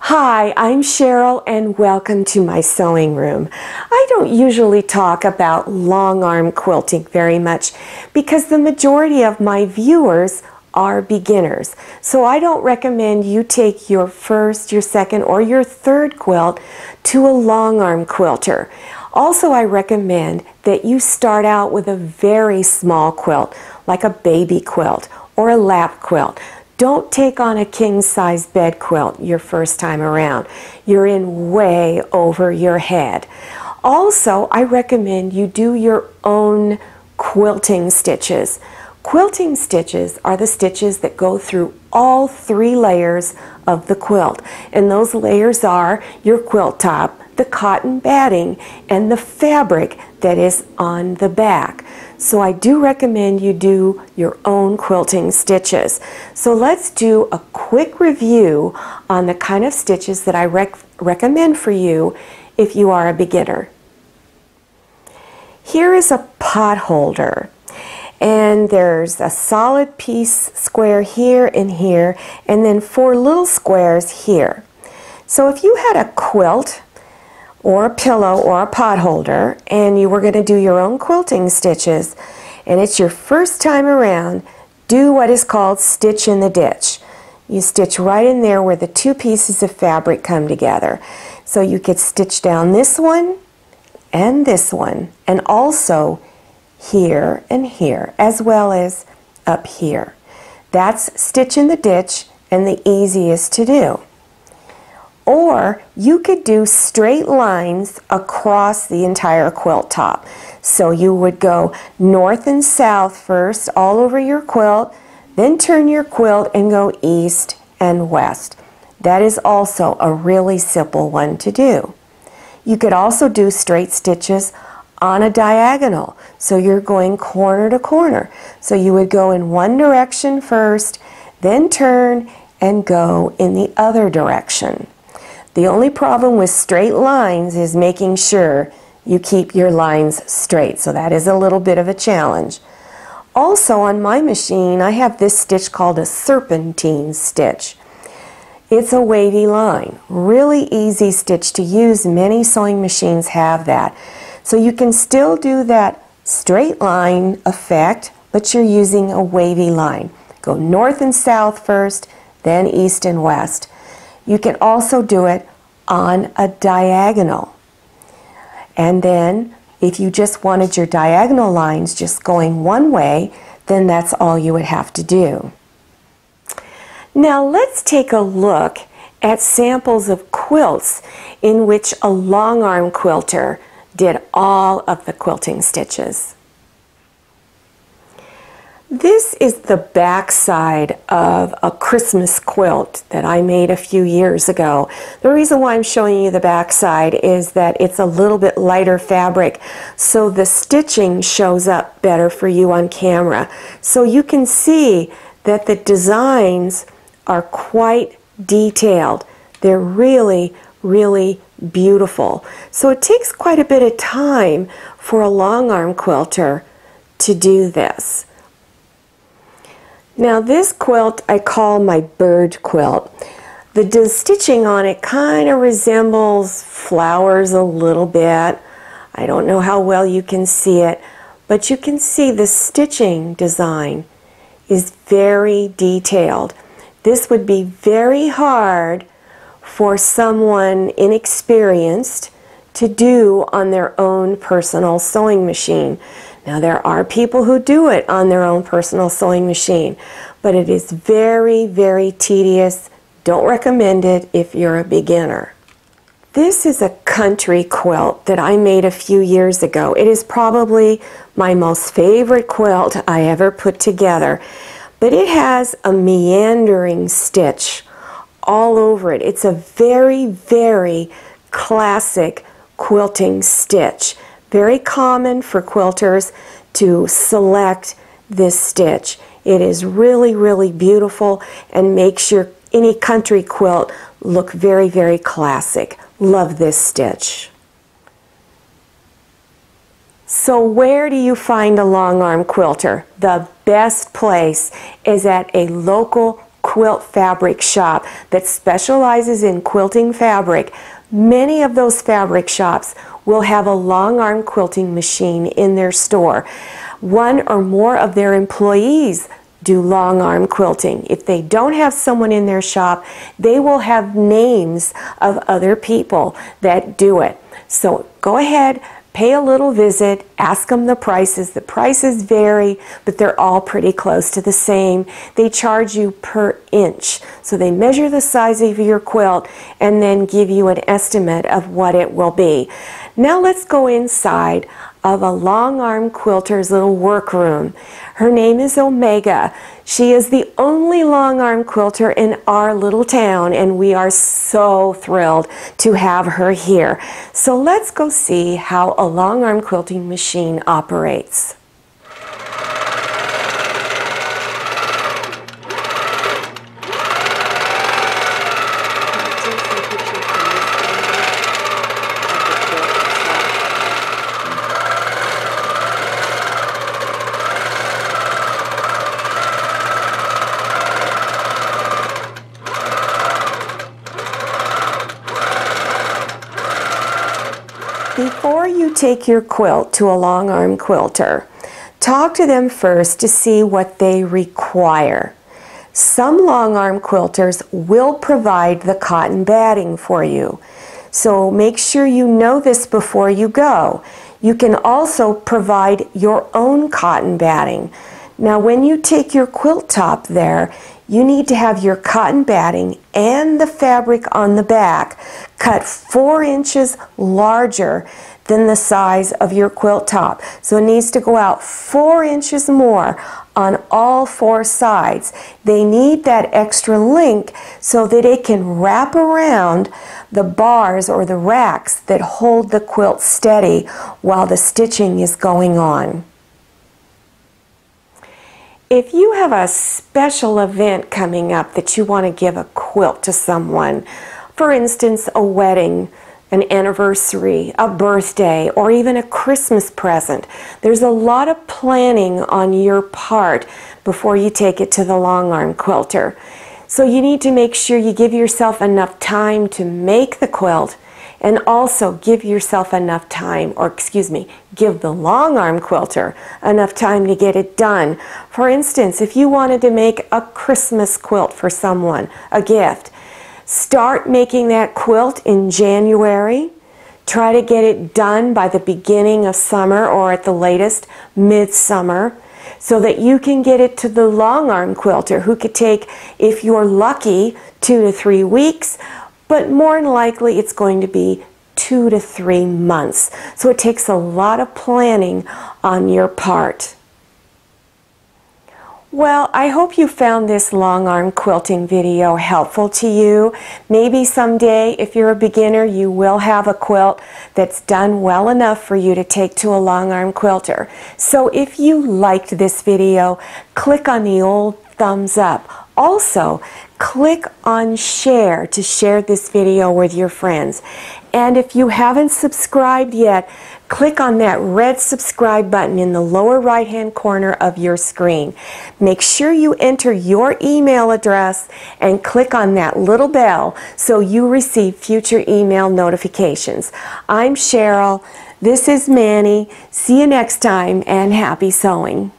Hi, I'm Cheryl and welcome to my sewing room. I don't usually talk about long arm quilting very much because the majority of my viewers are beginners. So I don't recommend you take your first, your second, or your third quilt to a long arm quilter. Also, I recommend that you start out with a very small quilt, like a baby quilt or a lap quilt. Don't take on a king-size bed quilt your first time around. You're in way over your head. Also, I recommend you do your own quilting stitches. Quilting stitches are the stitches that go through all 3 layers of the quilt. And those layers are your quilt top, the cotton batting, and the fabric that is on the back. So I do recommend you do your own quilting stitches. So let's do a quick review on the kind of stitches that I recommend for you if you are a beginner. Here is a pot holder. And there's a solid piece square here and here, and then 4 little squares here. So if you had a quilt or a pillow or a pot holder and you were going to do your own quilting stitches and it's your first time around, do what is called stitch in the ditch. You stitch right in there where the 2 pieces of fabric come together. So you could stitch down this one and also here and here, as well as up here. That's stitch in the ditch and the easiest to do. Or you could do straight lines across the entire quilt top. So you would go north and south first all over your quilt, then turn your quilt and go east and west. That is also a really simple one to do. You could also do straight stitches on a diagonal. So you're going corner to corner. So you would go in one direction first, then turn and go in the other direction. The only problem with straight lines is making sure you keep your lines straight. So that is a little bit of a challenge. Also on my machine, I have this stitch called a serpentine stitch. It's a wavy line. Really easy stitch to use. Many sewing machines have that. So you can still do that straight line effect, but you're using a wavy line. Go north and south first, then east and west. You can also do it on a diagonal. And then if you just wanted your diagonal lines just going one way, then that's all you would have to do. Now let's take a look at samples of quilts in which a long arm quilter did all of the quilting stitches. This is the back side of a Christmas quilt that I made a few years ago. The reason why I'm showing you the back side is that it's a little bit lighter fabric, so the stitching shows up better for you on camera. So you can see that the designs are quite detailed. They're really, really beautiful. So it takes quite a bit of time for a long arm quilter to do this. Now this quilt I call my bird quilt. The stitching on it kind of resembles flowers a little bit. I don't know how well you can see it, but you can see the stitching design is very detailed. This would be very hard for someone inexperienced to do on their own personal sewing machine. Now there are people who do it on their own personal sewing machine, but it is very, very tedious. Don't recommend it if you're a beginner. This is a country quilt that I made a few years ago. It is probably my most favorite quilt I ever put together, but it has a meandering stitch all over it. It's a very, very classic quilting stitch. Very common for quilters to select this stitch. It is really, really beautiful and makes any country quilt look very, very classic. Love this stitch. So where do you find a long arm quilter? The best place is at a local quilt fabric shop that specializes in quilting fabric, many of those fabric shops will have a long arm quilting machine in their store. One or more of their employees do long arm quilting. If they don't have someone in their shop, they will have names of other people that do it. So go ahead, pay a little visit, ask them the prices. The prices vary, but they're all pretty close to the same. They charge you per inch. So they measure the size of your quilt and then give you an estimate of what it will be. Now let's go inside of a long arm quilter's little workroom. Her name is Omega. She is the only long arm quilter in our little town, and we are so thrilled to have her here. So let's go see how a long arm quilting machine operates. Before you take your quilt to a long arm quilter, talk to them first to see what they require. Some long arm quilters will provide the cotton batting for you, so make sure you know this before you go. You can also provide your own cotton batting. Now when you take your quilt top there, you need to have your cotton batting and the fabric on the back cut 4 inches larger than the size of your quilt top. So it needs to go out 4 inches more on all 4 sides. They need that extra link so that it can wrap around the bars or the racks that hold the quilt steady while the stitching is going on. If you have a special event coming up that you want to give a quilt to someone, for instance, a wedding, an anniversary, a birthday, or even a Christmas present, there's a lot of planning on your part before you take it to the long arm quilter. So you need to make sure you give yourself enough time to make the quilt, and also give yourself enough time, or give the long arm quilter enough time to get it done. For instance, if you wanted to make a Christmas quilt for someone, a gift, start making that quilt in January. Try to get it done by the beginning of summer, or at the latest midsummer, so that you can get it to the long arm quilter, who could take, if you're lucky, 2 to 3 weeks, but more than likely it's going to be 2 to 3 months. So it takes a lot of planning on your part. Well, I hope you found this long arm quilting video helpful to you. Maybe someday, if you're a beginner, you will have a quilt that's done well enough for you to take to a long arm quilter. So if you liked this video, click on the old thumbs up. Also, click on share to share this video with your friends. And if you haven't subscribed yet, click on that red subscribe button in the lower right hand corner of your screen. Make sure you enter your email address and click on that little bell so you receive future email notifications. I'm Cheryl. This is Manny. See you next time, and happy sewing.